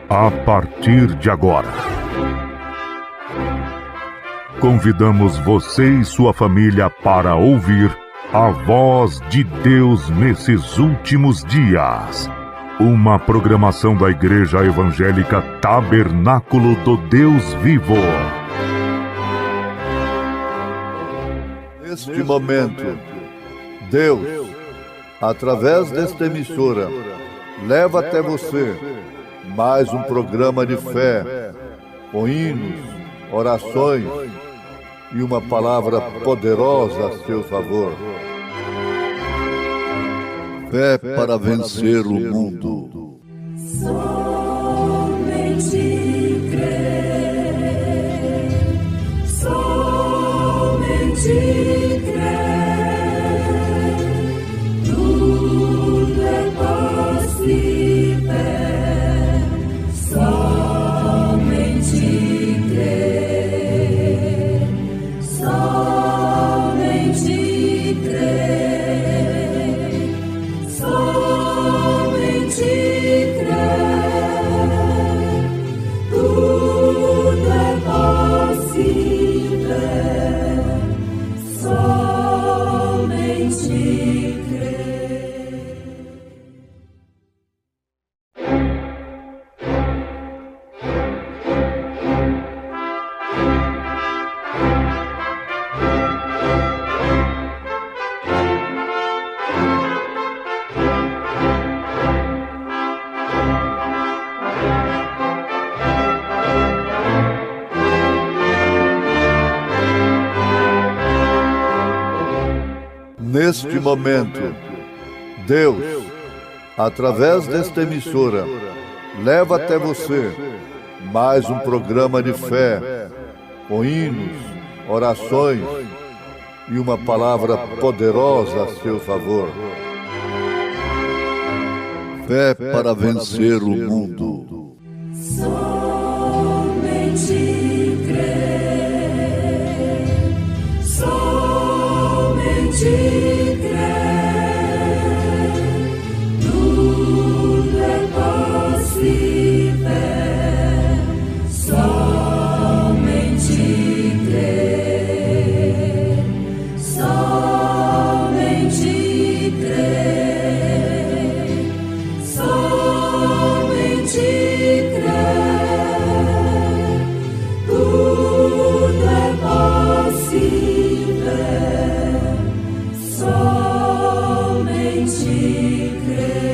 A partir de agora, convidamos você e sua família para ouvir a voz de Deus nesses últimos dias. Uma programação da Igreja Evangélica Tabernáculo do Deus Vivo. Neste momento, Deus, através desta emissora, leva até você mais um programa de fé, com hinos, orações e uma palavra poderosa a seu favor. Fé para vencer o mundo. Somente crer, somente crer, tudo é possível. Somente crer, somente crer, somente crer, tudo é possível. Somente crer. Neste momento, Deus, através desta emissora, leva até você mais um programa de fé, com hinos, orações e uma palavra poderosa a seu favor. Fé para vencer o mundo. Somente crer, somente crer, tudo é possível. Somente crer, somente crer, somente crer, tudo é possível. Somente crer.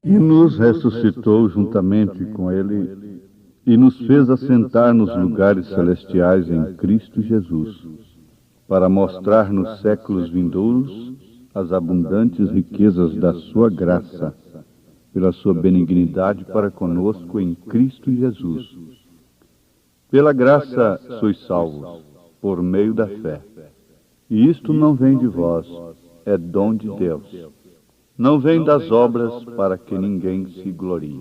E nos ressuscitou juntamente com Ele e nos fez assentar nos lugares celestiais em Cristo Jesus, para mostrar nos séculos vindouros as abundantes riquezas da sua graça, pela sua benignidade para conosco em Cristo Jesus. Pela graça sois salvos, por meio da fé. E isto não vem de vós, é dom de Deus. Não vem das obras para que ninguém se glorie.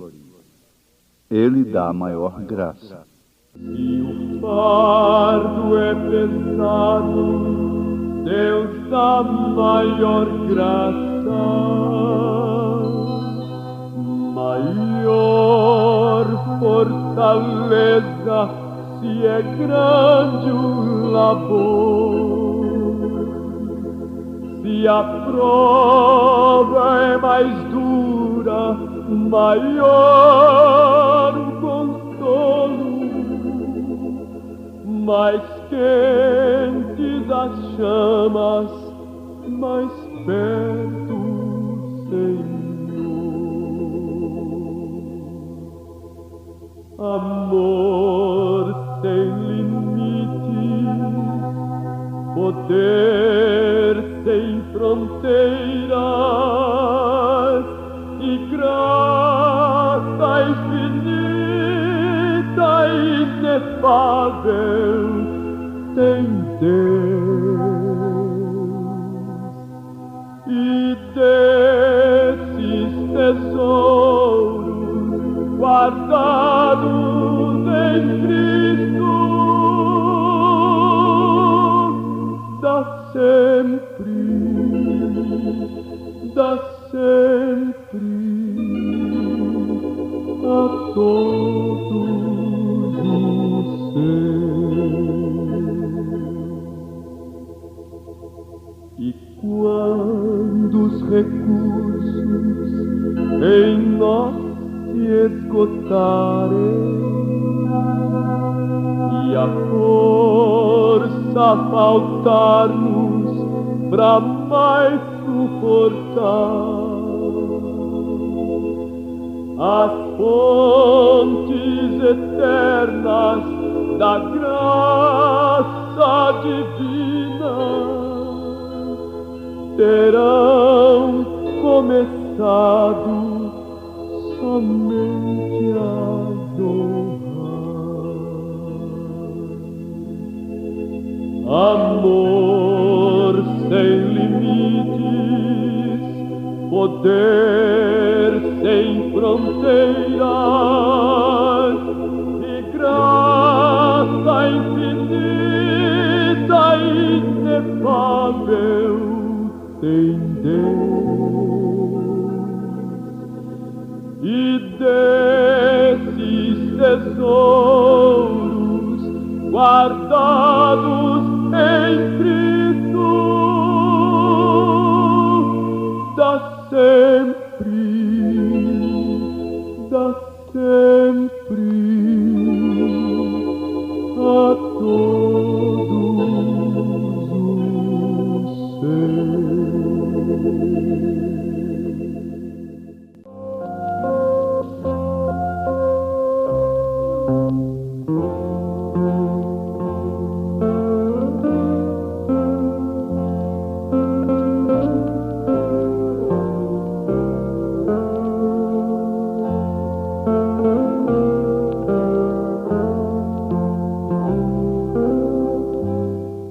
Ele dá a maior graça. Se o fardo é pesado, Deus dá maior graça, maior fortaleza, se é grande o labor. Se a prova é mais dura, maior o consolo, mais quentes as chamas, mais perto o Senhor. Amor sem limites, poder sem fronteiras e graça infinita e inefável tem Deus. E desses tesouros guardados em nós se esgotarem e a força faltar-nos pra mais suportar. As fontes eternas da graça divina terão começado somente a jorrar. Amor sem limites, poder sem fronteiras e graça infinita e inefável tem Deus. E desses tesouros guardados em Cristo, dá sempre a todos os seus.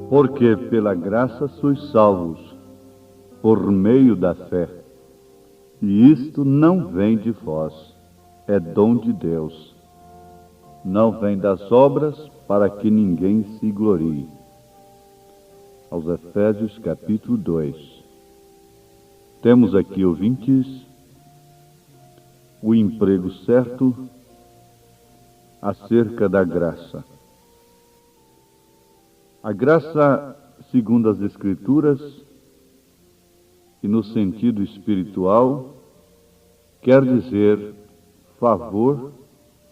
Porque pela graça sois salvos, por meio da fé. E isto não vem de vós, é dom de Deus. Não vem das obras, para que ninguém se glorie. Aos Efésios capítulo 2. Temos aqui, ouvintes, o emprego certo acerca da graça. A graça, segundo as Escrituras, e no sentido espiritual, quer dizer favor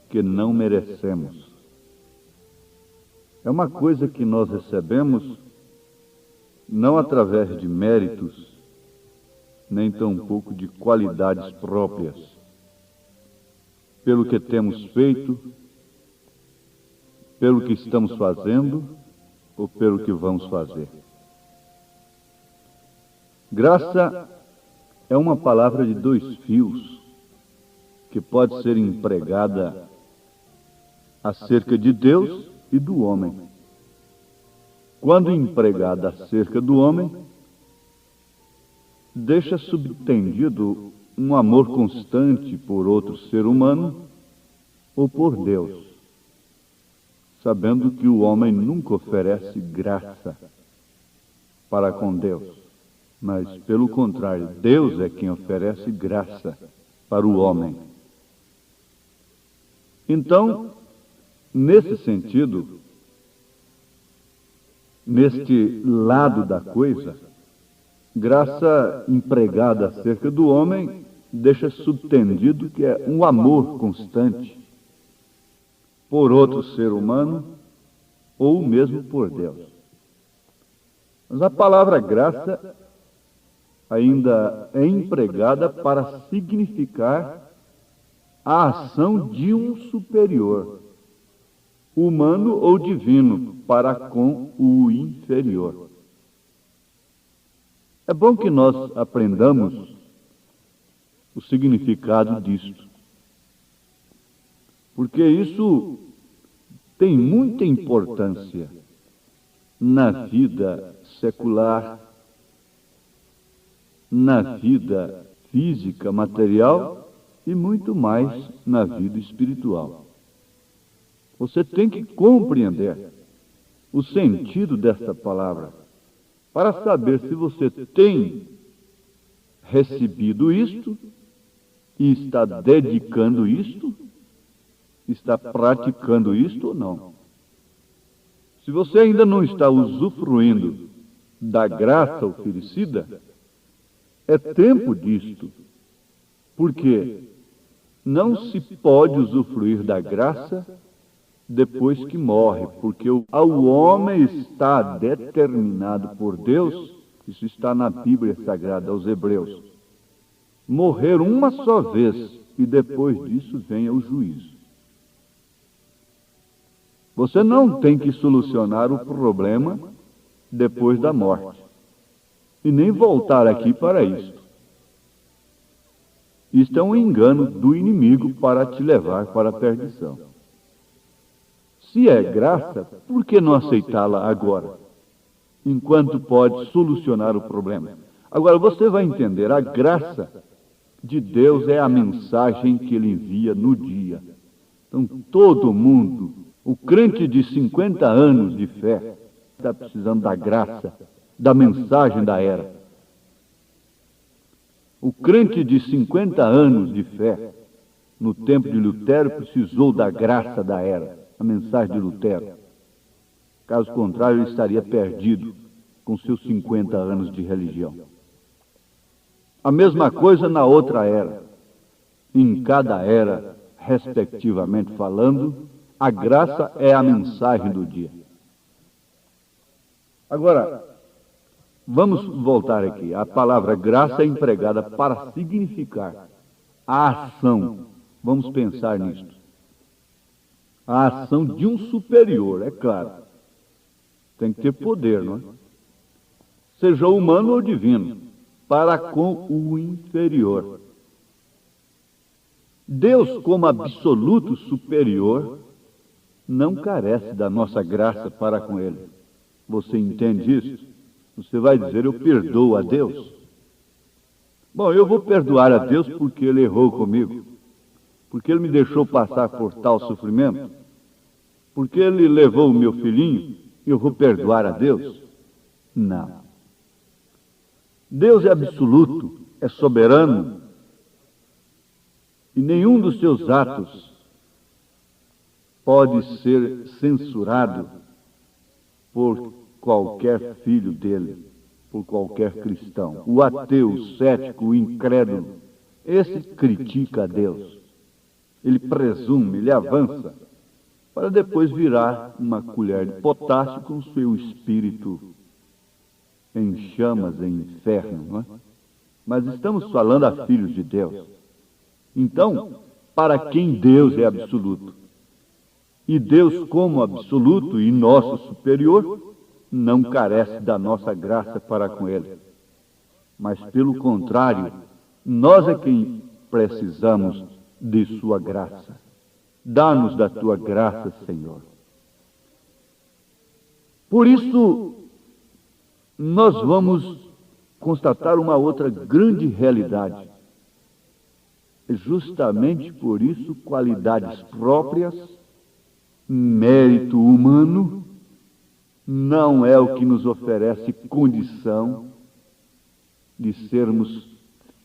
que não merecemos. É uma coisa que nós recebemos não através de méritos, nem tampouco de qualidades próprias, pelo que temos feito, pelo que estamos fazendo, ou pelo que vamos fazer. Graça é uma palavra de dois fios que pode ser empregada acerca de Deus e do homem. Quando empregada acerca do homem, deixa subtendido um amor constante por outro ser humano ou por Deus, sabendo que o homem nunca oferece graça para com Deus, mas, pelo contrário, Deus é quem oferece graça para o homem. Então, nesse sentido, neste lado da coisa, graça empregada acerca do homem deixa subtendido que é um amor constante por outro ser humano ou mesmo por Deus. Mas a palavra graça ainda é empregada para significar a ação de um superior, humano ou divino, para com o inferior. É bom que nós aprendamos o significado disto, porque isso tem muita importância na vida secular, na vida física, material e muito mais na vida espiritual. Você tem que compreender o sentido desta palavra para saber se você tem recebido isto e está dedicando isto, está praticando isto ou não. Se você ainda não está usufruindo da graça oferecida, é tempo disto, Porque não se pode usufruir da graça depois que morre, porque ao homem está determinado por Deus, isso está na Bíblia Sagrada, aos Hebreus, morrer uma só vez e depois disso venha o juízo. Você não tem que solucionar o problema depois da morte e nem voltar aqui para isso. Isto é um engano do inimigo para te levar para a perdição. Se é graça, por que não aceitá-la agora, enquanto pode solucionar o problema? Agora você vai entender, a graça de Deus é a mensagem que Ele envia no dia. Então todo mundo, o crente de 50 anos de fé, está precisando da graça, da mensagem da era. O crente de 50 anos de fé, no tempo de Lutero, precisou da graça da era, a mensagem de Lutero. Caso contrário, ele estaria perdido com seus 50 anos de religião. A mesma coisa na outra era. Em cada era, respectivamente falando, a graça é a mensagem do dia. Agora, vamos voltar aqui. A palavra graça é empregada para significar a ação. Vamos pensar nisto. A ação de um superior, é claro. Tem que ter poder, não é? Seja humano ou divino, para com o inferior. Deus, como absoluto superior, não carece da nossa graça para com Ele. Você entende isso? Você vai dizer, eu perdoo a Deus? Bom, eu vou perdoar a Deus porque Ele errou comigo, porque Ele me deixou passar por tal sofrimento, porque Ele levou o meu filhinho, eu vou perdoar a Deus? Não. Deus é absoluto, é soberano, e nenhum dos seus atos pode ser censurado por qualquer filho dele, por qualquer cristão. O ateu, o cético, o incrédulo, esse critica a Deus. Ele presume, ele avança, para depois virar uma colher de potássio com seu espírito em chamas, em inferno, não é? Mas estamos falando a filhos de Deus. Então, para quem Deus é absoluto, e Deus como absoluto e nosso superior, não carece da nossa graça para com Ele. Mas, pelo contrário, nós é quem precisamos de Sua graça. Dá-nos da Tua graça, Senhor. Por isso, nós vamos constatar uma outra grande realidade. Justamente por isso, qualidades próprias, mérito humano, não é o que nos oferece condição de sermos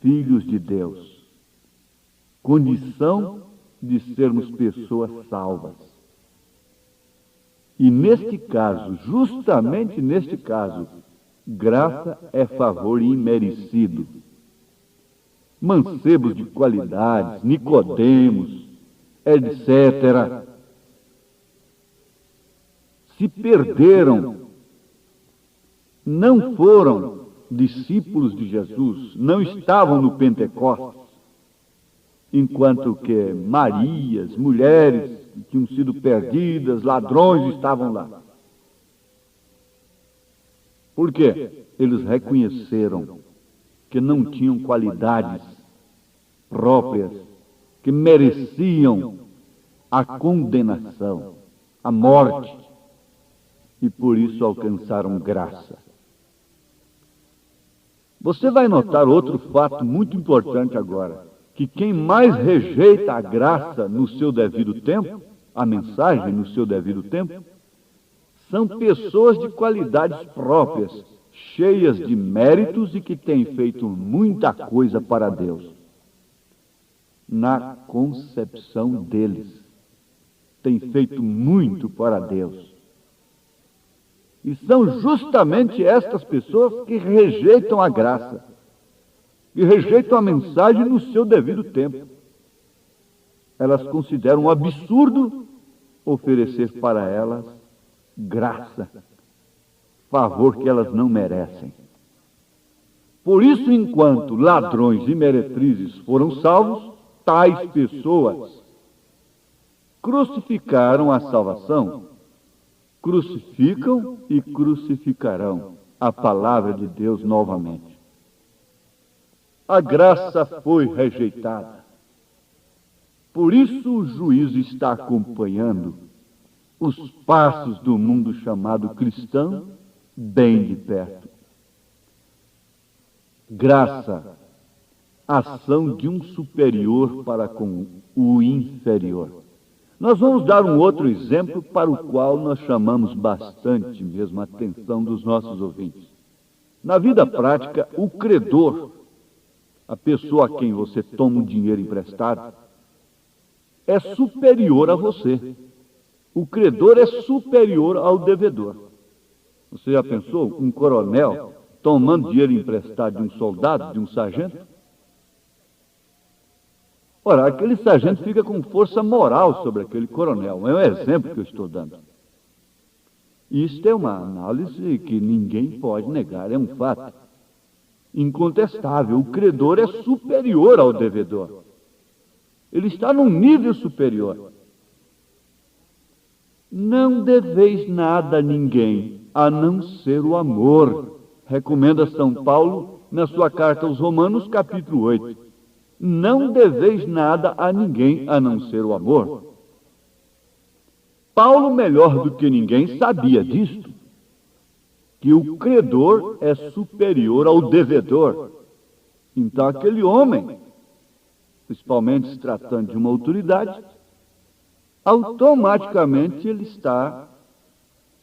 filhos de Deus. Condição de sermos pessoas salvas. E neste caso, justamente neste caso, graça é favor imerecido. Mancebos de qualidades, Nicodemos, etc., se perderam, não foram discípulos de Jesus, não estavam no Pentecostes, enquanto que Marias, mulheres que tinham sido perdidas, ladrões estavam lá. Por quê? Eles reconheceram que não tinham qualidades próprias, que mereciam a condenação, a morte, e por isso alcançaram graça. Você vai notar outro fato muito importante agora, que quem mais rejeita a graça no seu devido tempo, a mensagem no seu devido tempo, são pessoas de qualidades próprias, cheias de méritos e que têm feito muita coisa para Deus. Na concepção deles, têm feito muito para Deus. E são justamente estas pessoas que rejeitam a graça. que rejeitam a mensagem no seu devido tempo. Elas consideram um absurdo oferecer para elas graça, favor que elas não merecem. Por isso, enquanto ladrões e meretrizes foram salvos, tais pessoas crucificaram a salvação, crucificam e crucificarão a palavra de Deus novamente. A graça foi rejeitada. Por isso o juízo está acompanhando os passos do mundo chamado cristão bem de perto. Graça, ação de um superior para com o inferior. Nós vamos dar um outro exemplo para o qual nós chamamos bastante mesmo a atenção dos nossos ouvintes. Na vida prática, o credor, a pessoa a quem você toma o dinheiro emprestado, é superior a você. O credor é superior ao devedor. Você já pensou um coronel tomando dinheiro emprestado de um soldado, de um sargento? Ora, aquele sargento fica com força moral sobre aquele coronel. É um exemplo que eu estou dando. Isto é uma análise que ninguém pode negar, é um fato incontestável. O credor é superior ao devedor. Ele está num nível superior. Não deveis nada a ninguém, a não ser o amor, recomenda São Paulo na sua carta aos Romanos, capítulo 8. Não deveis nada a ninguém, a não ser o amor. Paulo, melhor do que ninguém, sabia disto, que o credor é superior ao devedor. Então, aquele homem, principalmente se tratando de uma autoridade, automaticamente ele está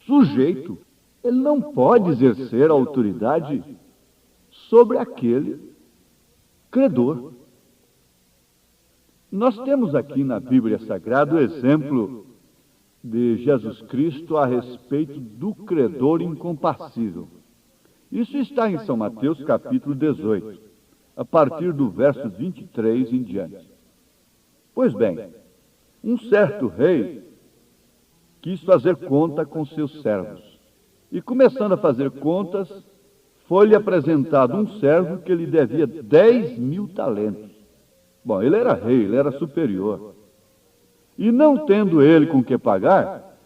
sujeito. Ele não pode exercer a autoridade sobre aquele credor. Nós temos aqui na Bíblia Sagrada o exemplo de Jesus Cristo a respeito do credor incompassível. Isso está em São Mateus, capítulo 18, a partir do verso 23 em diante. Pois bem, um certo rei quis fazer conta com seus servos. E começando a fazer contas, foi-lhe apresentado um servo que lhe devia 10.000 talentos. Bom, ele era rei, ele era superior. E não tendo ele com que pagar,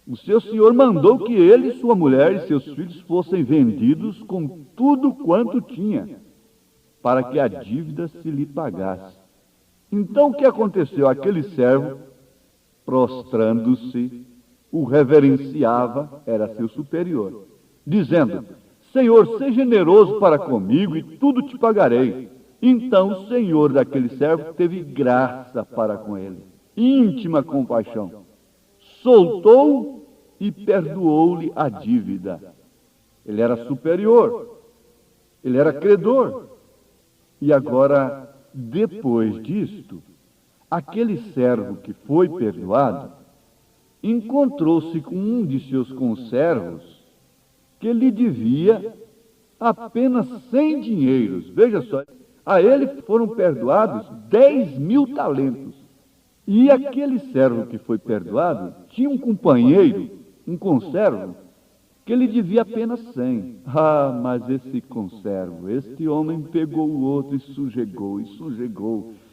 o seu senhor mandou que ele, sua mulher e seus filhos fossem vendidos com tudo quanto tinha, para que a dívida se lhe pagasse. Então o que aconteceu? Aquele servo, prostrando-se, o reverenciava, era seu superior, dizendo: Senhor, seja generoso para comigo e tudo te pagarei. Então o senhor daquele servo teve graça para com ele, íntima compaixão. Soltou-o e perdoou-lhe a dívida. Ele era superior, ele era credor. E agora, depois disto, aquele servo que foi perdoado encontrou-se com um de seus conservos que lhe devia apenas 100 dinheiros. Veja só, a ele foram perdoados 10.000 talentos. E aquele servo que foi perdoado tinha um companheiro, um conservo, que lhe devia apenas 100. Ah, mas esse conservo, este homem pegou o outro e sujegou,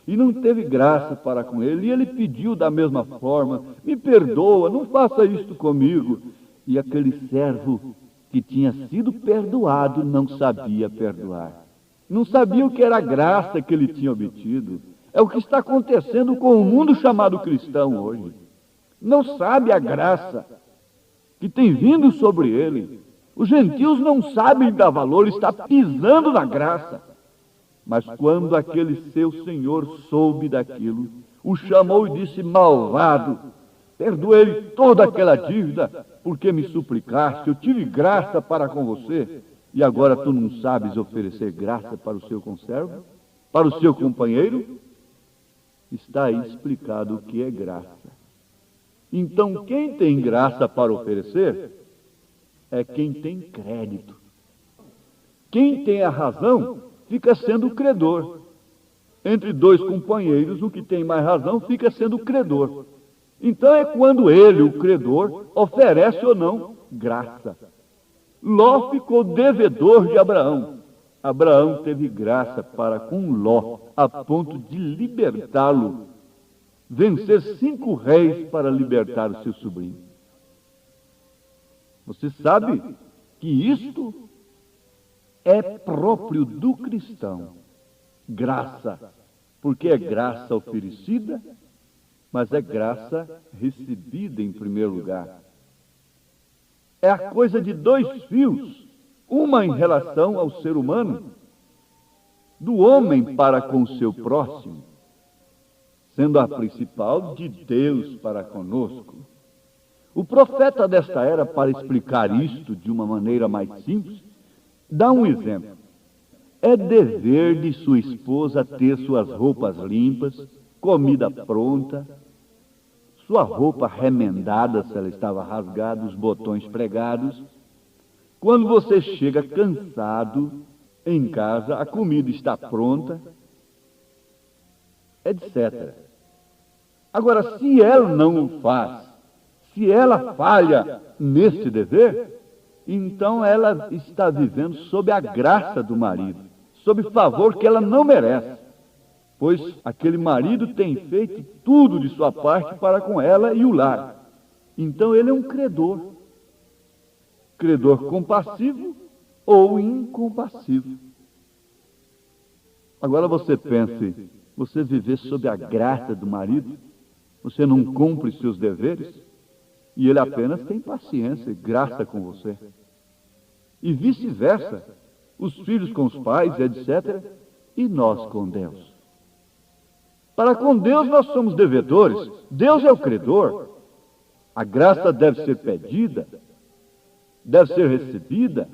e não teve graça para com ele. E ele pediu da mesma forma: me perdoa, não faça isto comigo. E aquele servo que tinha sido perdoado não sabia perdoar. Não sabia o que era a graça que ele tinha obtido. É o que está acontecendo com o mundo chamado cristão hoje. Não sabe a graça que tem vindo sobre ele. Os gentios não sabem dar valor, está pisando na graça. Mas quando aquele seu senhor soube daquilo, o chamou e disse: malvado, perdoei toda aquela dívida, porque me suplicaste, eu tive graça para com você, e agora tu não sabes oferecer graça para o seu conservo, para o seu companheiro? Está aí explicado o que é graça. Então, quem tem graça para oferecer é quem tem crédito. Quem tem a razão fica sendo o credor. Entre dois companheiros, o que tem mais razão fica sendo o credor. Então é quando ele, o credor, oferece ou não graça. Ló ficou devedor de Abraão. Abraão teve graça para com Ló, a ponto de libertá-lo, vencer 5 reis para libertar o seu sobrinho. Você sabe que isto é próprio do cristão. Graça, porque é graça oferecida, mas é graça recebida em primeiro lugar. É a coisa de 2 fios, uma em relação ao ser humano, do homem para com o seu próximo, sendo a principal de Deus para conosco. O profeta desta era, para explicar isto de uma maneira mais simples, dá um exemplo. É dever de sua esposa ter suas roupas limpas, comida pronta, sua roupa remendada, se ela estava rasgada, os botões pregados. Quando você chega cansado em casa, a comida está pronta, etc. Agora, se ela não o faz, se ela falha nesse dever, então ela está vivendo sob a graça do marido, sob favor que ela não merece, pois aquele marido tem feito tudo de sua parte para com ela e o lar. Então ele é um credor compassivo ou incompassivo. Agora você pense, você viver sob a graça do marido, você não cumpre seus deveres, e ele apenas tem paciência e graça com você. E vice-versa, os filhos com os pais, etc., e nós com Deus. Para com Deus nós somos devedores, Deus é o credor. A graça deve ser pedida, deve ser recebida,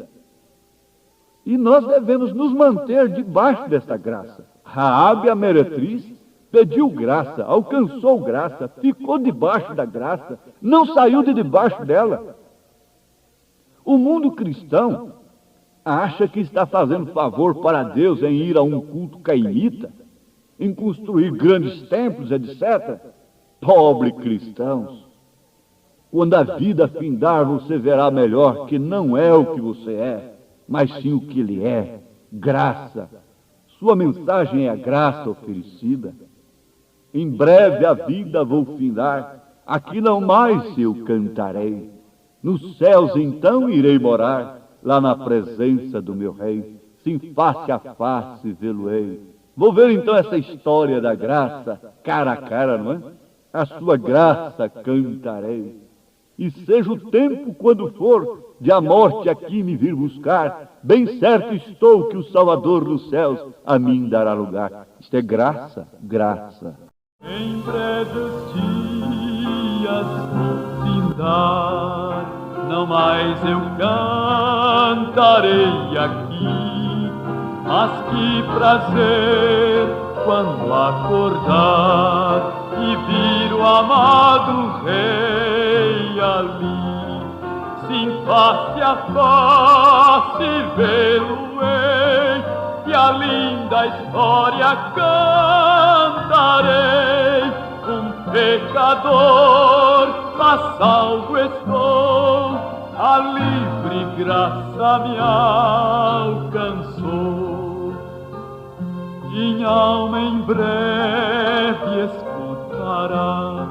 e nós devemos nos manter debaixo desta graça. Raabe, a meretriz, pediu graça, alcançou graça, ficou debaixo da graça, não saiu de debaixo dela. O mundo cristão acha que está fazendo favor para Deus em ir a um culto cainita, em construir grandes templos, etc. Pobre cristãos! Quando a vida findar, você verá melhor que não é o que você é, mas sim o que ele é, graça. Sua mensagem é a graça oferecida. Em breve a vida vou findar, aqui não mais eu cantarei. Nos céus então irei morar, lá na presença do meu rei, sim, face a face vê-lo-ei. Vou ver então essa história da graça, cara a cara, não é? A sua graça cantarei. E seja o tempo quando for, de a morte aqui me vir buscar, bem certo estou que o Salvador dos céus a mim dará lugar. Isto é graça, graça. Em breves dias vou findar, não mais eu cantarei aqui, mas que prazer quando acordar e vir o amado rei ali, sim, face a face vê-lo-ei, e a linda história cantarei. Um pecador, mas salvo estou, a livre graça me alcançou. Minha alma em breve escutará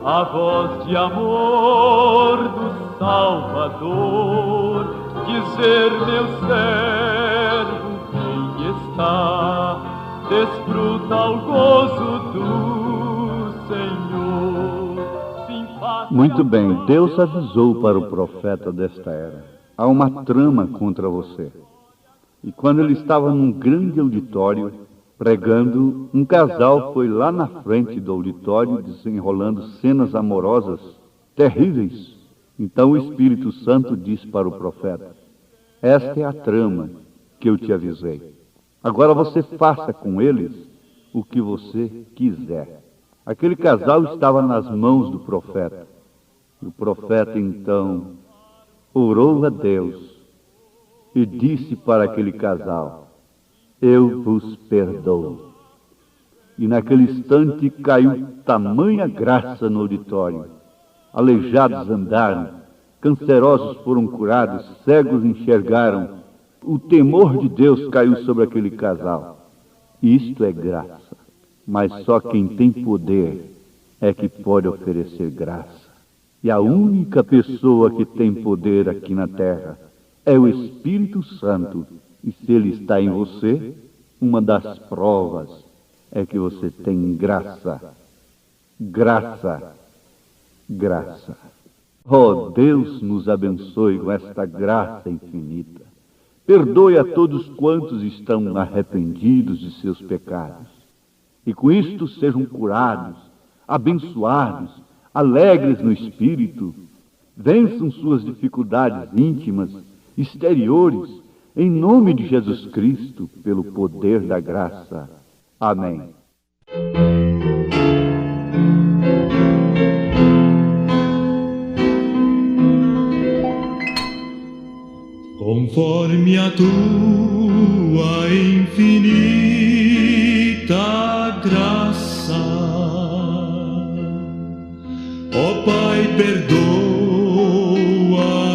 a voz de amor do Salvador, dizer: meu servo, quem está, desfruta o gozo do Senhor. Muito bem, Deus avisou para o profeta desta era: há uma trama contra você. E quando ele estava num grande auditório, pregando, um casal foi lá na frente do auditório, desenrolando cenas amorosas terríveis. Então o Espírito Santo disse para o profeta: esta é a trama que eu te avisei. Agora você faça com eles o que você quiser. Aquele casal estava nas mãos do profeta. E o profeta então orou a Deus e disse para aquele casal: eu vos perdoo. E naquele instante caiu tamanha graça no auditório. Aleijados andaram, cancerosos foram curados, cegos enxergaram. O temor de Deus caiu sobre aquele casal. Isto é graça, mas só quem tem poder é que pode oferecer graça. E a única pessoa que tem poder aqui na terra é o Espírito Santo. E se ele está em você, uma das provas é que você tem graça. Graça. Graça. Oh, Deus nos abençoe com esta graça infinita. Perdoe a todos quantos estão arrependidos de seus pecados. E com isto sejam curados, abençoados, alegres no espírito. Vençam suas dificuldades íntimas, exteriores, em nome de Jesus Cristo, pelo poder da graça. Amém. Conforme a tua infinita graça, ó Pai, perdoa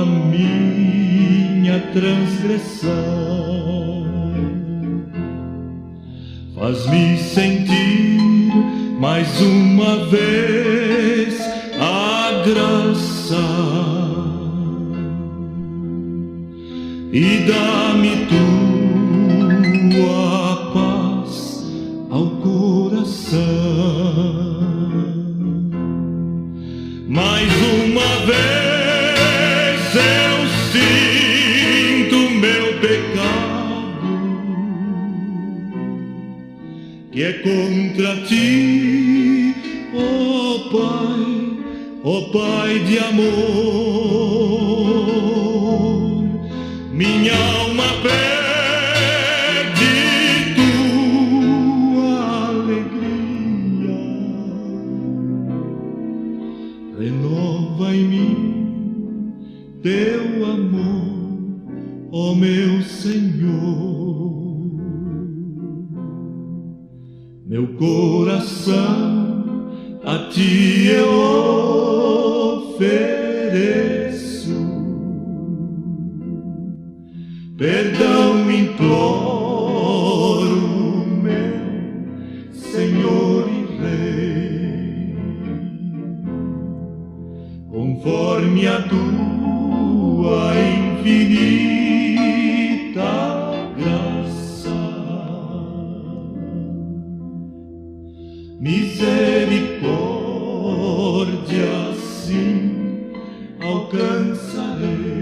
a minha transgressão, faz-me sentir mais uma vez a graça. E dá-me tua paz ao coração. Mais uma vez eu sinto meu pecado, que é contra ti, ó Pai de amor. Minha alma pede tua alegria, renova em mim teu amor, ó meu Senhor. Meu coração a ti eu ofereço, perdão imploro, meu Senhor e Rei, conforme a tua infinita graça, misericórdia sim alcançarei.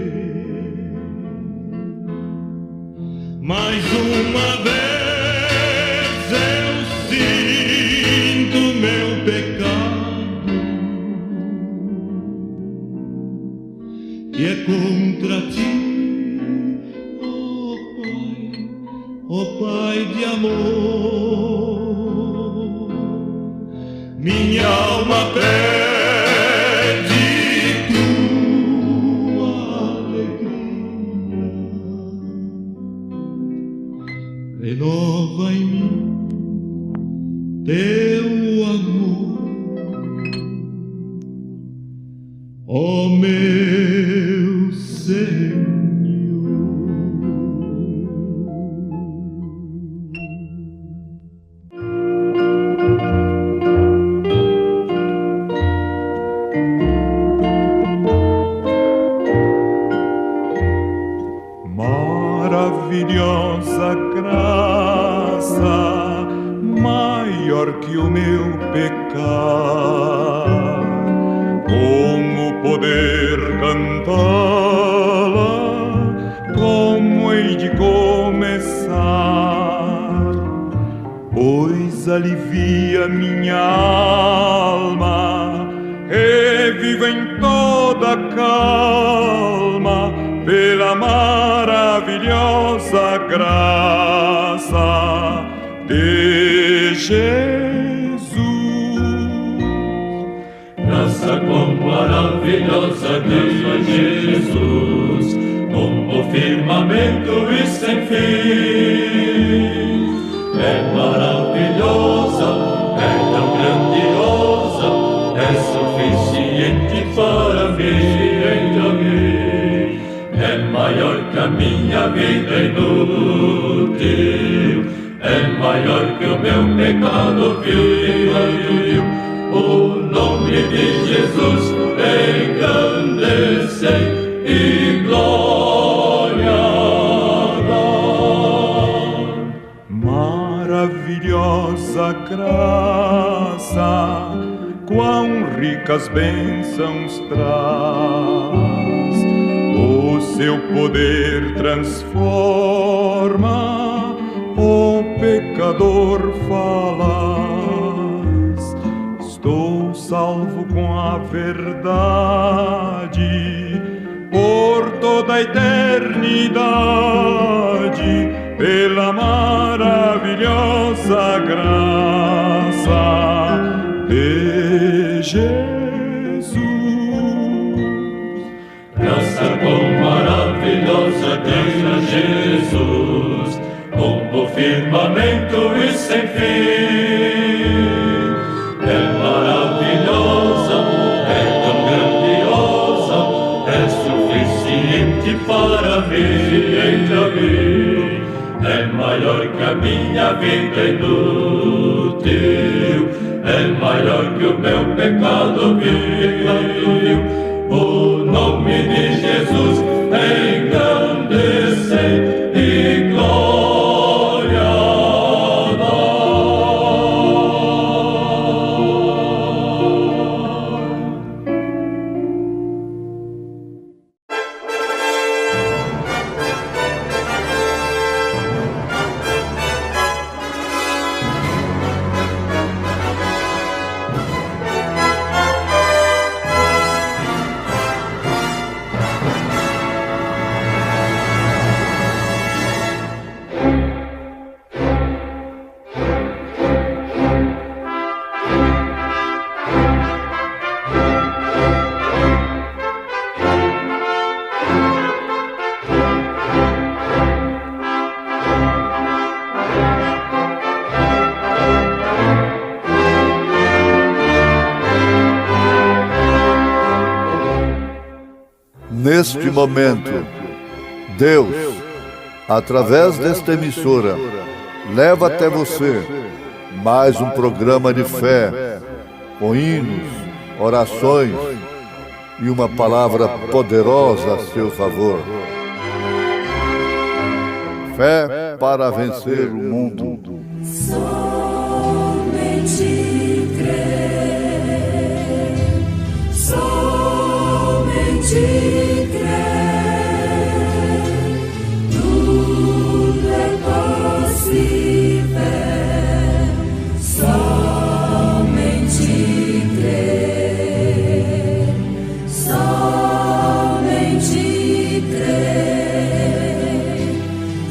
Mais uma vez eu sinto meu pecado, que é contra ti, ó Pai de amor. Minha alma pede tua alegria, renova em mim teu amor, ó meu Senhor. Maravilhosa graça, maior que o meu pecar, como poder cantá-la, como hei de começar, pois alivia minha alma, revivo em toda calma, pela maravilhosa graça de Jesus. Graça quão maravilhosa, graça de Jesus, como o firmamento e sem fim. minha vida é inútil, é maior que o meu pecado vil. O nome de Jesus engrandecei e glória dar. Maravilhosa graça, quão ricas bênçãos traz. O seu poder transforma, o pecador falaz. Estou salvo com a verdade por toda a eternidade, pela maravilhosa graça de Jesus. Graça com maravilhosa graça de Jesus, como firmamento e sem fim. É maravilhosa, é tão grandiosa, é suficiente para mim. É maior que a minha vida inútil, é maior que o meu pecado vil. O nome de Jesus engrandecei e glória dar. Neste momento, Deus, através desta emissora, leva até você mais um programa de fé, com hinos, orações e uma palavra poderosa a seu favor. Fé para vencer o mundo. Somente crer, somente crer, tudo é possível, somente crer, somente crer,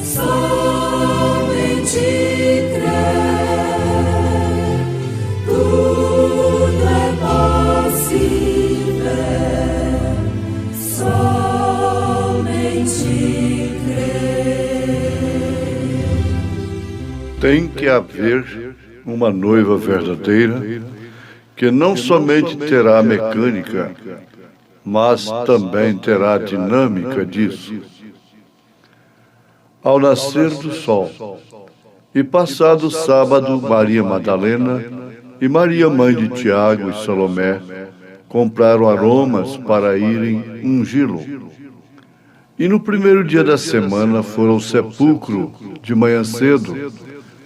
somente crer, tudo é possível, somente crer. Tem que haver uma noiva verdadeira que não somente terá a mecânica, mas também terá a dinâmica disso. Ao nascer do sol, e passado o sábado, Maria Madalena e Maria, mãe de Tiago e Salomé, compraram aromas para irem ungí-lo. E no primeiro dia da semana foram ao sepulcro de manhã cedo,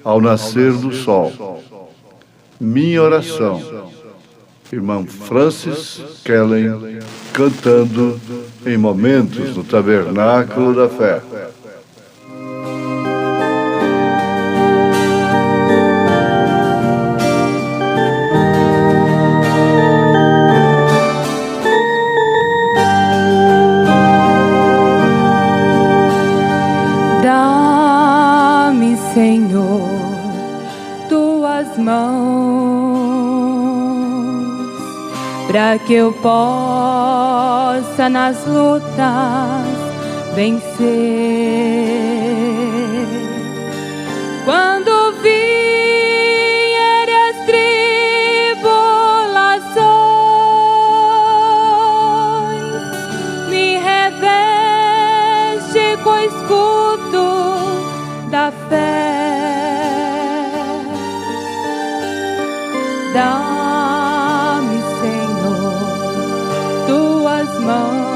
ao nascer do sol. Minha oração. Irmão Francis Kellen, cantando em momentos no Tabernáculo da Fé. Dá-me, Senhor, tuas mãos, para que eu possa nas lutas vencer. Quando vierem as tribulações, me reveste com mãos,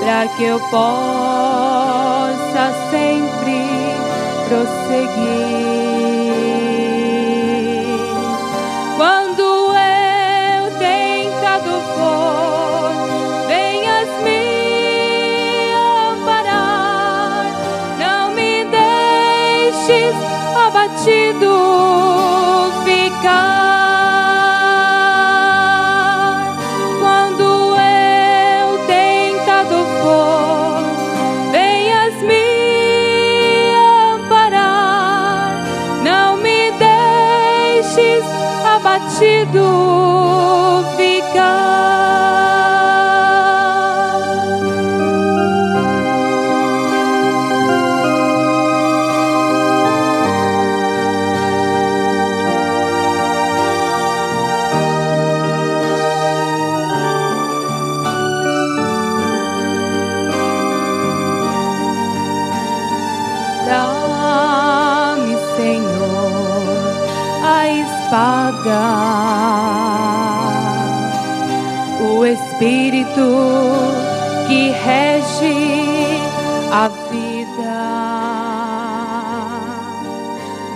para que eu possa sempre prosseguir. Quando eu tentado for, venhas me amparar, não me deixes abatido ficar. Quando eu tentado for, venhas me amparar, não me deixes abatido ficar. Dá-me, Senhor, a espada, o Espírito que rege a vida.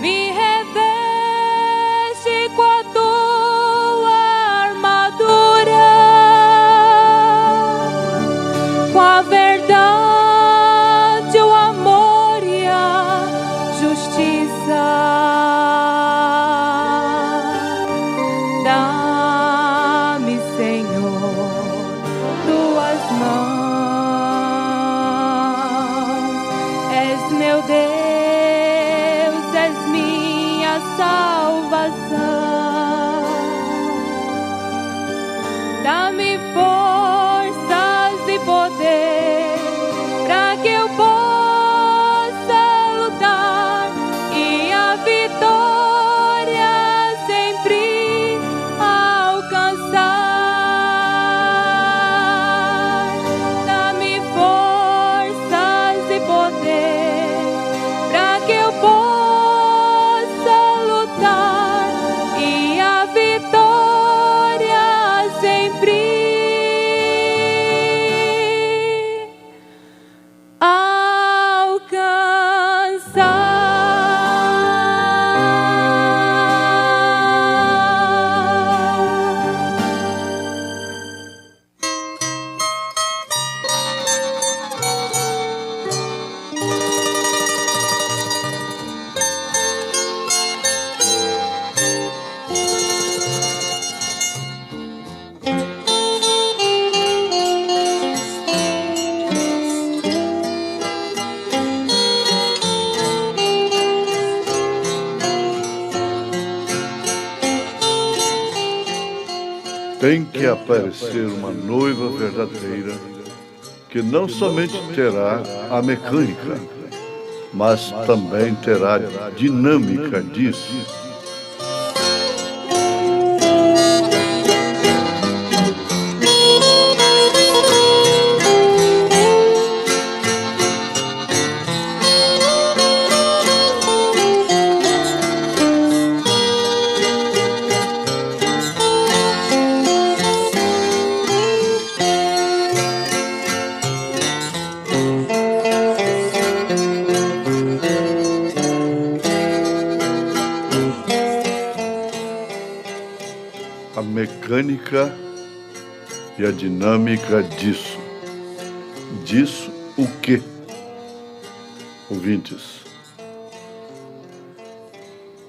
Me reveste com a tua armadura, com a verdade, o amor e a justiça. Dá-me, Senhor, tuas mãos. És meu Deus, és minha salvação. Dá-me forças e poder para que eu possa lutar e a vitória sempre alcançar. Dá-me forças e poder para que eu possa lutar e a vitória sempre Tem que aparecer uma noiva verdadeira, que não somente terá a mecânica, mas também terá a dinâmica disso. A mecânica e a dinâmica disso. Disso o quê? Ouvintes,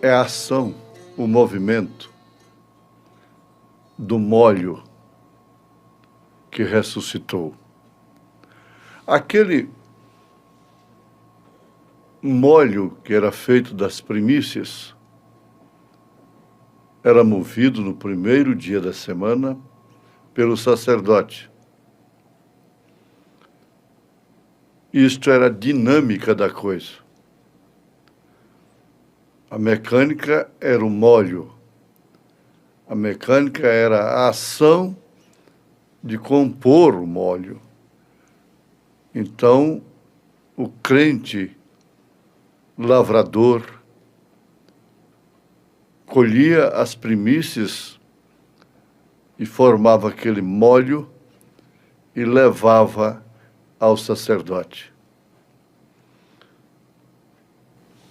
é a ação, o movimento do molho que ressuscitou. Aquele molho que era feito das primícias era movido no primeiro dia da semana pelo sacerdote. Isto era a dinâmica da coisa. A mecânica era o molho. A mecânica era a ação de compor o molho. Então, o crente lavrador colhia as primícias e formava aquele molho e levava ao sacerdote.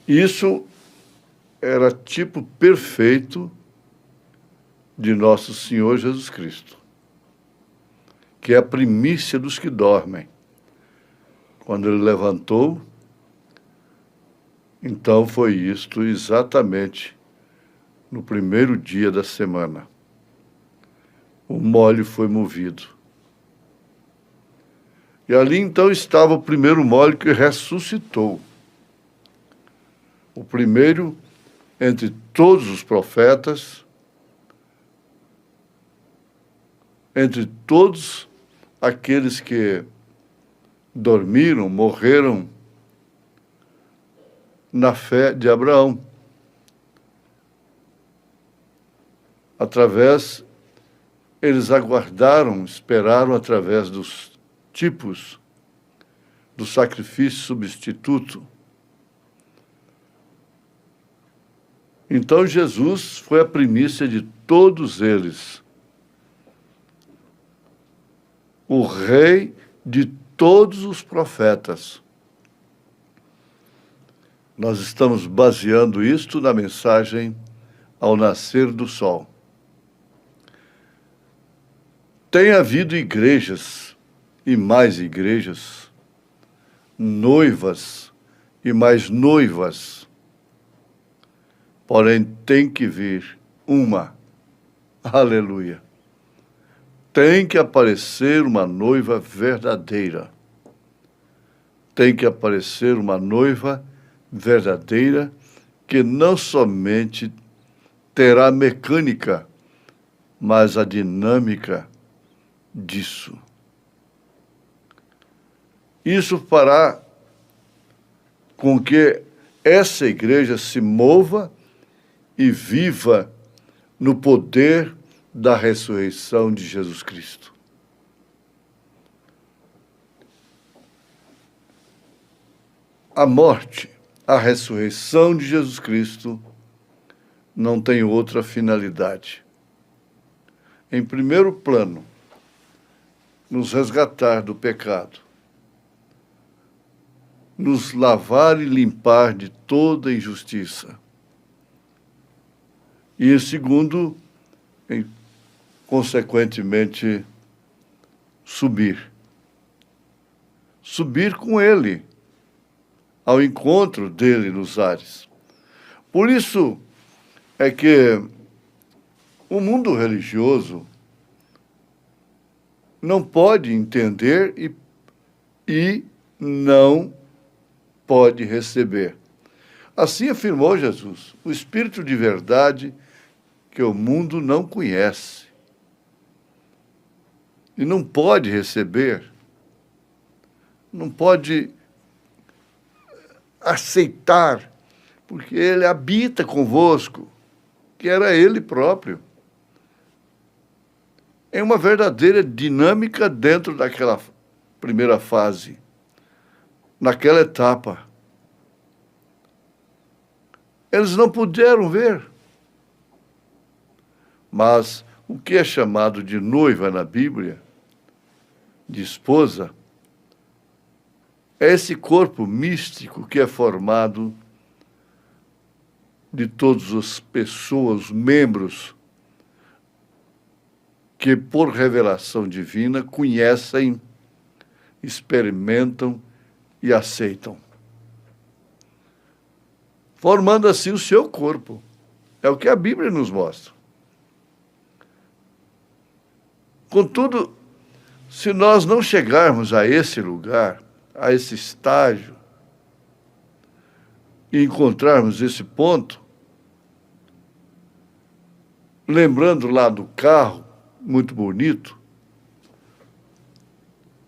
Isso era tipo perfeito de nosso Senhor Jesus Cristo, que é a primícia dos que dormem. Quando ele levantou, então foi isto exatamente no primeiro dia da semana. O molho foi movido. E ali então estava o primeiro molho que ressuscitou. O primeiro entre todos os profetas, entre todos aqueles que dormiram, morreram na fé de Abraão. Eles aguardaram, esperaram através dos tipos do sacrifício substituto. Então Jesus foi a primícia de todos eles, o rei de todos os profetas. Nós estamos baseando isto na mensagem ao nascer do sol. Tem havido igrejas e mais igrejas, noivas e mais noivas, porém tem que vir uma, aleluia, tem que aparecer uma noiva verdadeira, tem que aparecer uma noiva verdadeira que não somente terá mecânica, mas a dinâmica disso. Isso fará com que essa igreja se mova e viva no poder da ressurreição de Jesus Cristo. A morte, a ressurreição de Jesus Cristo não tem outra finalidade. Em primeiro plano, nos resgatar do pecado, nos lavar e limpar de toda injustiça. E em segundo, consequentemente, subir com ele, ao encontro dele nos ares. Por isso é que o mundo religioso não pode entender e não pode receber. Assim afirmou Jesus, o Espírito de verdade que o mundo não conhece e não pode receber, não pode aceitar, porque ele habita convosco, que era ele próprio. É uma verdadeira dinâmica dentro daquela primeira fase, naquela etapa. Eles não puderam ver. Mas o que é chamado de noiva na Bíblia, de esposa, é esse corpo místico que é formado de todas as pessoas, membros, que por revelação divina conhecem, experimentam e aceitam, formando assim o seu corpo. É o que a Bíblia nos mostra. Contudo, se nós não chegarmos a esse lugar, a esse estágio, e encontrarmos esse ponto, lembrando lá do carro, muito bonito,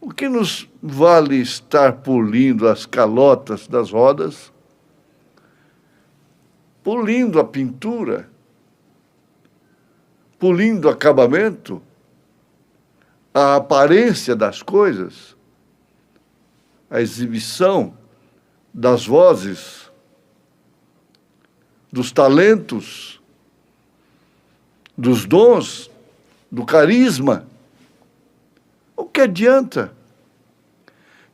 o que nos vale estar polindo as calotas das rodas, polindo a pintura, polindo o acabamento, a aparência das coisas, a exibição das vozes, dos talentos, dos dons, do carisma. O que adianta?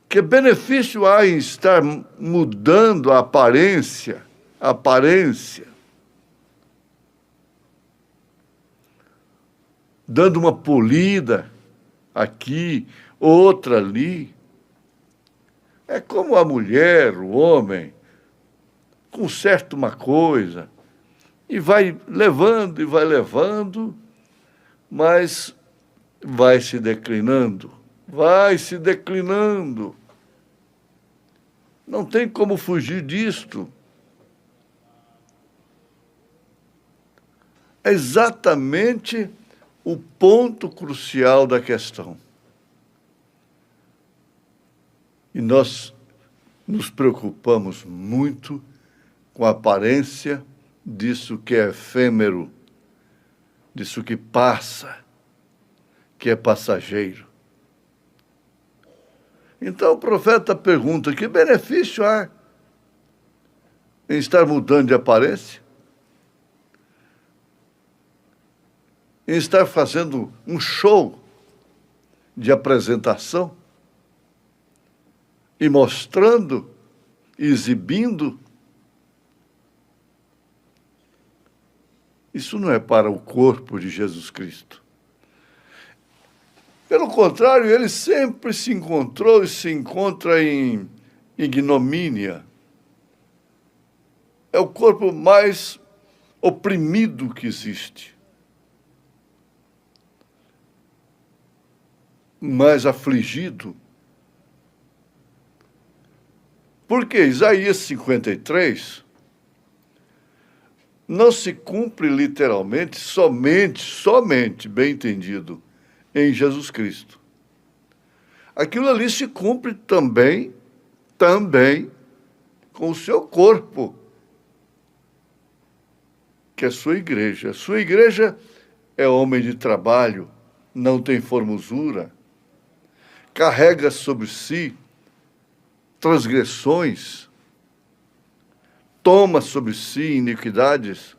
Que benefício há em estar mudando a aparência? Dando uma polida aqui, outra ali. É como a mulher, o homem, conserta uma coisa e vai levando, mas vai se declinando. Não tem como fugir disto. É exatamente o ponto crucial da questão. E nós nos preocupamos muito com a aparência disso que é efêmero, disso que passa, que é passageiro. Então o profeta pergunta: que benefício há em estar mudando de aparência? Em estar fazendo um show de apresentação? E mostrando, exibindo? Isso não é para o corpo de Jesus Cristo. Pelo contrário, ele sempre se encontrou e se encontra em ignomínia. É o corpo mais oprimido que existe. Mais afligido. Porque Isaías 53 não se cumpre literalmente somente, bem entendido, em Jesus Cristo. Aquilo ali se cumpre também com o seu corpo, que é a sua igreja. A sua igreja é homem de trabalho, não tem formosura, carrega sobre si transgressões, toma sobre si iniquidades,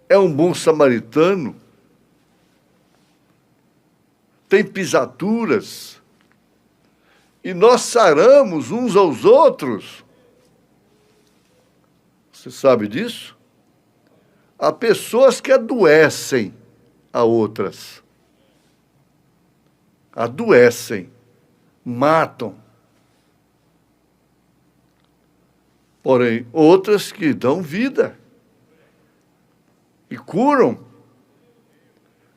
é um bom samaritano, tem pisaduras, e nós saramos uns aos outros. Você sabe disso? Há pessoas que adoecem a outras. Adoecem, matam. Porém, outras que dão vida e curam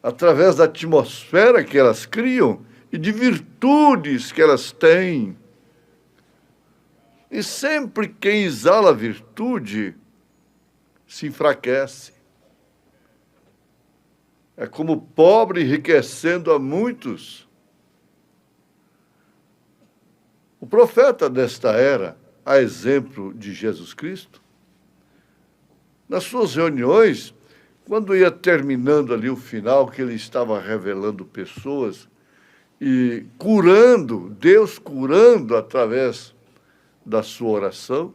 através da atmosfera que elas criam e de virtudes que elas têm. E sempre quem exala a virtude se enfraquece. É como o pobre enriquecendo a muitos. O profeta desta era, a exemplo de Jesus Cristo, nas suas reuniões, quando ia terminando ali o final, que ele estava revelando pessoas e curando, Deus curando através da sua oração,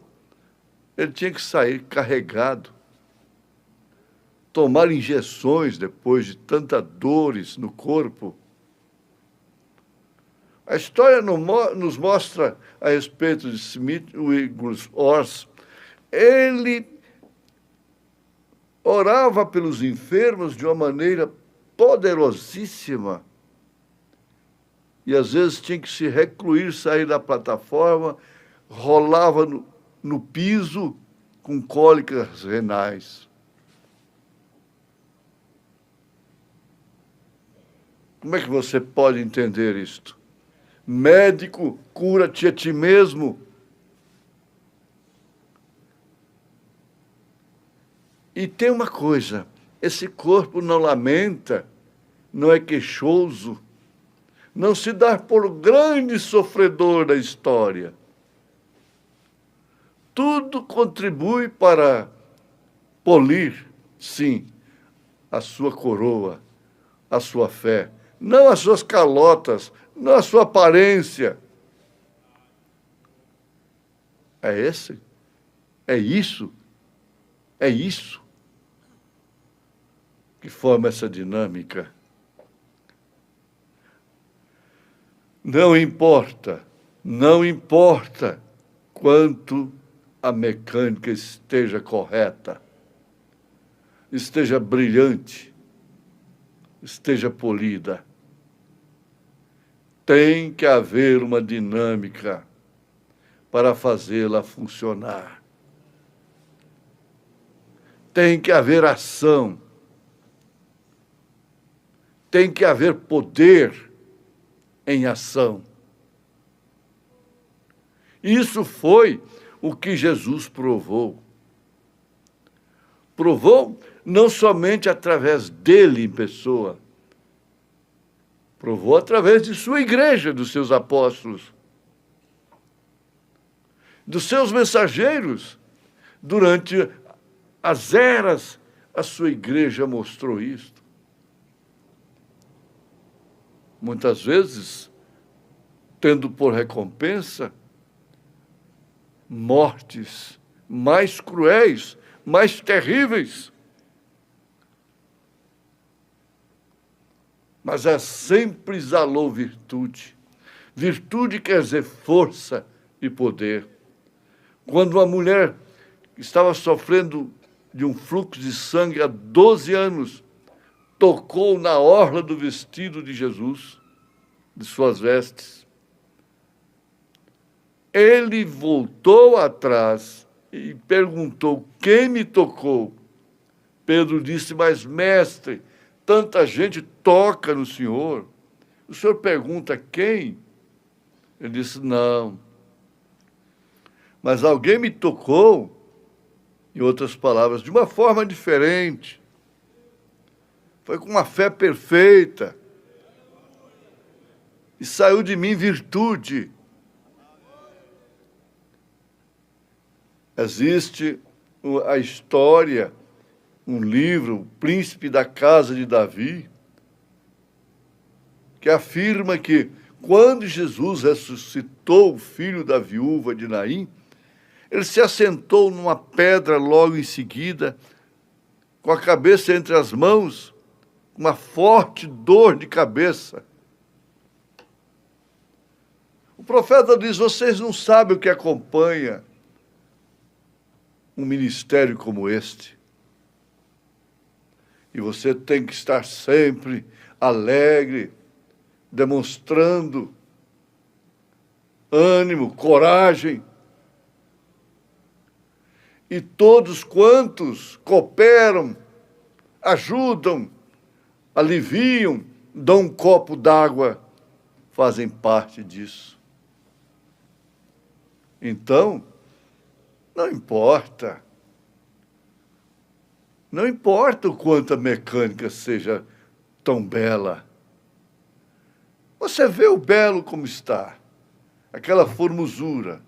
ele tinha que sair carregado, tomar injeções depois de tantas dores no corpo. A história nos mostra a respeito de Smith Wigglesworth. Ele orava pelos enfermos de uma maneira poderosíssima. E às vezes tinha que se recluir, sair da plataforma, rolava no piso com cólicas renais. Como é que você pode entender isto? Médico, cura-te a ti mesmo. E tem uma coisa, esse corpo não lamenta, não é queixoso, não se dá por grande sofredor da história. Tudo contribui para polir, sim, a sua coroa, a sua fé, não as suas calotas, não a sua aparência. É esse? É isso? É isso que forma essa dinâmica. Não importa quanto a mecânica esteja correta, esteja brilhante, esteja polida. Tem que haver uma dinâmica para fazê-la funcionar. Tem que haver ação. Tem que haver poder em ação. Isso foi o que Jesus provou. Provou não somente através dele em pessoa, provou através de sua igreja, dos seus apóstolos, dos seus mensageiros. Durante as eras, a sua igreja mostrou isto. Muitas vezes, tendo por recompensa mortes mais cruéis, mais terríveis. Mas sempre exalou virtude. Virtude quer dizer força e poder. Quando uma mulher estava sofrendo de um fluxo de sangue há 12 anos, tocou na orla do vestido de Jesus, de suas vestes. Ele voltou atrás e perguntou: quem me tocou? Pedro disse: mas mestre, tanta gente toca no Senhor. O Senhor pergunta quem? Ele disse: não. Mas alguém me tocou, em outras palavras, de uma forma diferente. Foi com uma fé perfeita. E saiu de mim virtude. Existe a história, um livro, O Príncipe da Casa de Davi, que afirma que quando Jesus ressuscitou o filho da viúva de Naim, ele se assentou numa pedra logo em seguida, com a cabeça entre as mãos, uma forte dor de cabeça. O profeta diz: vocês não sabem o que acompanha um ministério como este. E você tem que estar sempre alegre, demonstrando ânimo, coragem. E todos quantos cooperam, ajudam, aliviam, dão um copo d'água, fazem parte disso. Então, não importa o quanto a mecânica seja tão bela. Você vê o belo como está, aquela formosura,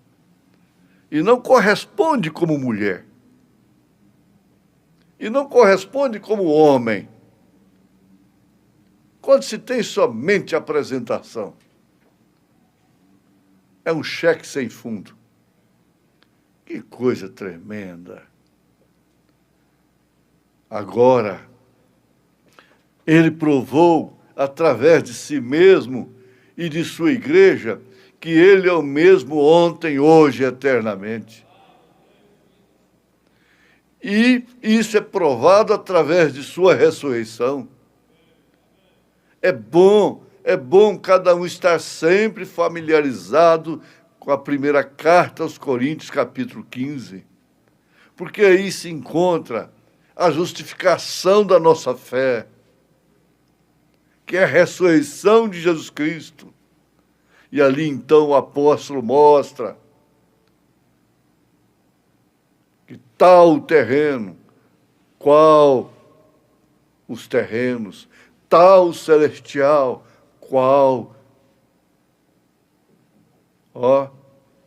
e não corresponde como mulher, e não corresponde como homem, quando se tem somente apresentação. É um cheque sem fundo. Que coisa tremenda. Agora, ele provou, através de si mesmo e de sua igreja, que ele é o mesmo ontem, hoje e eternamente. E isso é provado através de sua ressurreição. É bom cada um estar sempre familiarizado com a primeira carta aos Coríntios, capítulo 15, porque aí se encontra a justificação da nossa fé, que é a ressurreição de Jesus Cristo. E ali, então, o apóstolo mostra que tal o terreno, qual os terrenos, tal o celestial, qual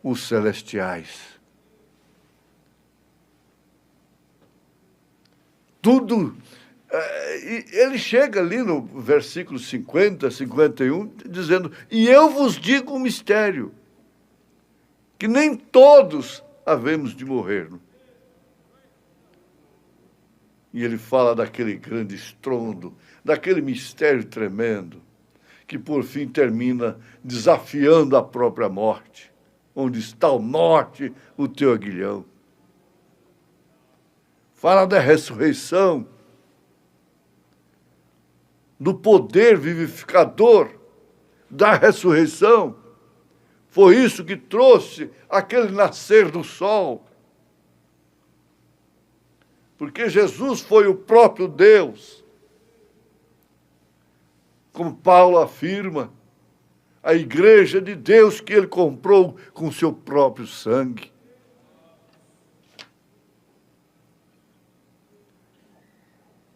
os celestiais. Tudo. Ele chega ali no versículo 50, 51, dizendo: e eu vos digo um mistério, que nem todos havemos de morrer. E ele fala daquele grande estrondo, daquele mistério tremendo, que por fim termina desafiando a própria morte. Onde está o norte, o teu aguilhão. Fala da ressurreição, do poder vivificador da ressurreição. Foi isso que trouxe aquele nascer do sol. Porque Jesus foi o próprio Deus. Como Paulo afirma, a igreja de Deus que ele comprou com seu próprio sangue.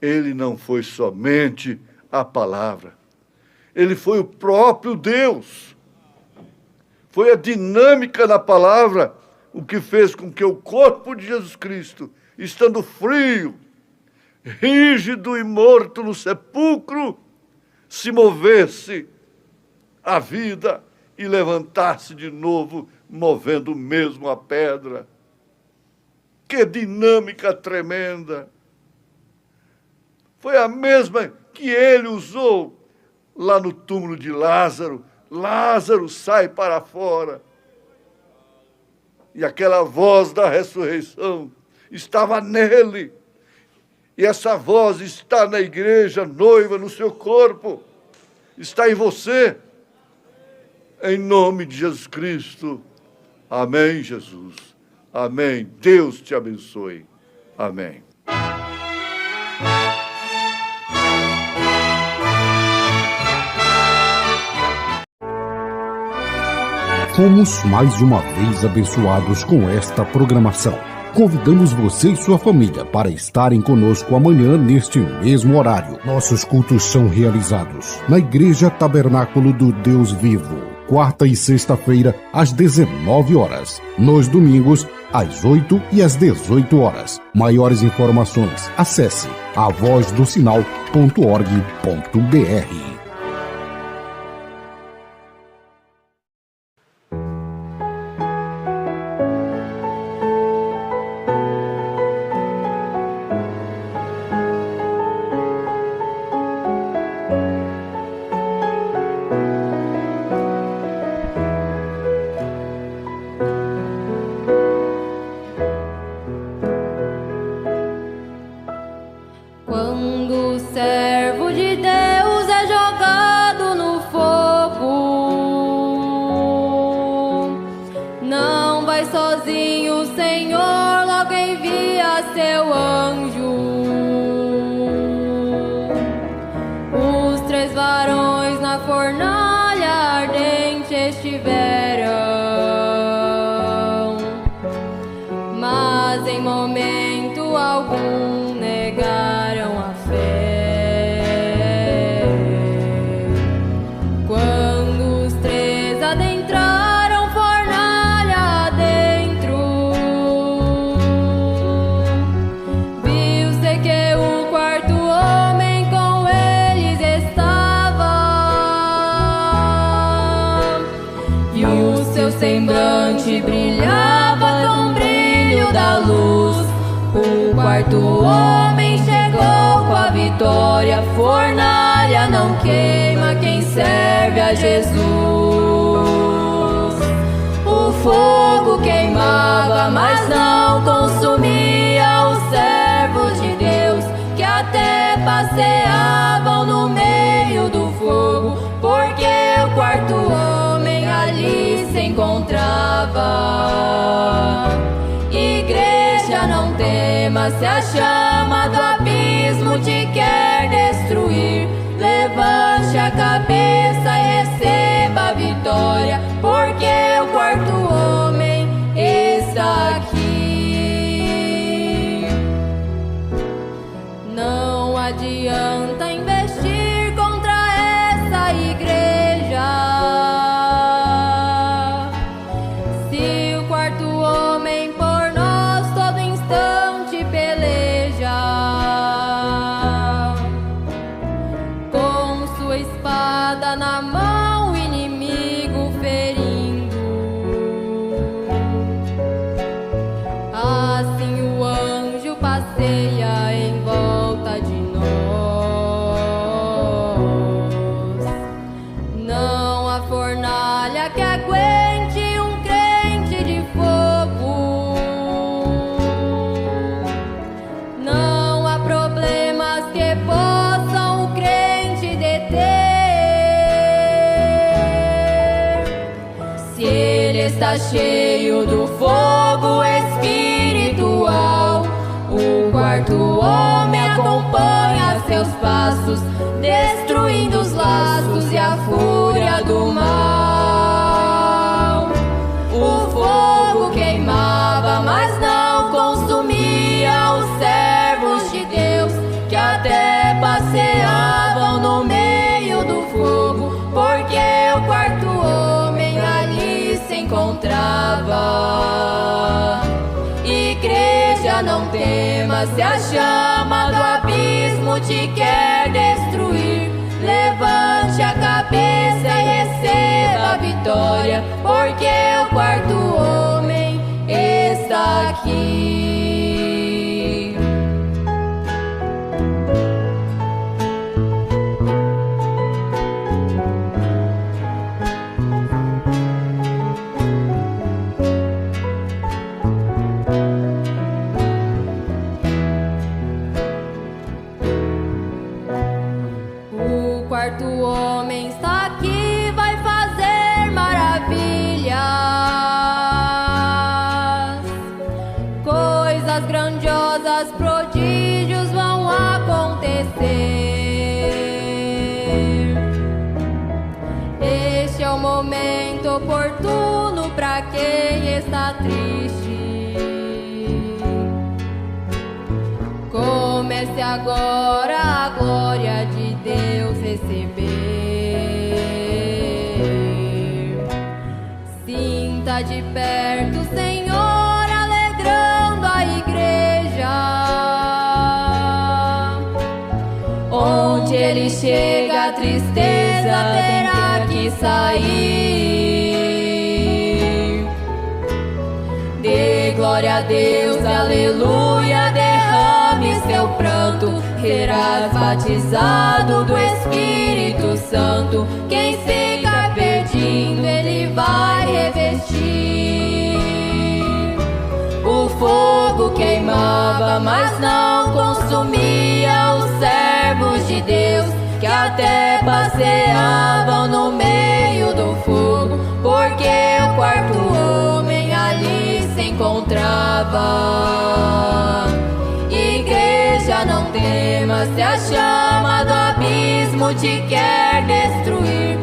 Ele não foi somente a palavra. Ele foi o próprio Deus. Foi a dinâmica da palavra o que fez com que o corpo de Jesus Cristo, estando frio, rígido e morto no sepulcro, se movesse à vida e levantasse de novo, movendo mesmo a pedra. Que dinâmica tremenda! Foi a mesma que ele usou lá no túmulo de Lázaro. Lázaro, sai para fora. E aquela voz da ressurreição estava nele. E essa voz está na igreja noiva, no seu corpo. Está em você. Em nome de Jesus Cristo. Amém, Jesus. Amém. Deus te abençoe. Amém. Fomos mais uma vez abençoados com esta programação. Convidamos você e sua família para estarem conosco amanhã neste mesmo horário. Nossos cultos são realizados na Igreja Tabernáculo do Deus Vivo, quarta e sexta-feira, às 19 horas. Nos domingos, às 8 e às 18 horas. Maiores informações, acesse avozdosinal.org.br. Quando o servo de Deus é jogado no fogo, não vai sozinho, o Senhor logo envia seu anjo. Os 3 varões na fornalha ardente estiveram, mas em momento algum negaram a fé. Quando os 3 adentraram fornalha adentro, viu-se que o 4º homem com eles estava, e o seu semblante brilhava com o brilho da luz. O 4º homem chegou com a vitória. Fornalha não queima quem serve a Jesus. O fogo queimava, mas não consumia os servos de Deus, que até passeavam no meio do fogo, porque o 4º homem ali se encontrava. Igreja, não tema, se a chama do abismo te quer destruir, levante a cabeça e receba a vitória, porque o 4º homem está aqui. Não adianta investir contra essa igreja, se o 4º homem por nós todo instante peleja, com sua espada na mão o inimigo ferindo. Assim o anjo passeia em volta está cheio do fogo espiritual. O quarto homem acompanha seus passos, destruindo os laços e a fúria do mal. O fogo queimava, mas não consumia os servos de Deus, que até passeavam no meio do fogo, porque o quarto homem ali se encontrava. Igreja, não temas se a chama do abismo te quer destruir. Levante a cabeça e receba a vitória, porque o quarto homem está aqui. O quarto homem está aqui, vai fazer maravilhas, coisas grandiosas, prodígios vão acontecer. Este é o momento oportuno para quem está triste. Comece agora a glória de Deus receber. Sinta de perto o Senhor alegrando a igreja. Onde Ele chega, a tristeza terá que sair. Dê glória a Deus, aleluia, derrame seu pranto, serás batizado do Espírito Santo. Quem fica pedindo, Ele vai revestir. O fogo queimava, mas não consumia os servos de Deus, que até passeavam no meio do fogo, porque o quarto homem ali se encontrava. Igreja, não temas se a chama do abismo te quer destruir.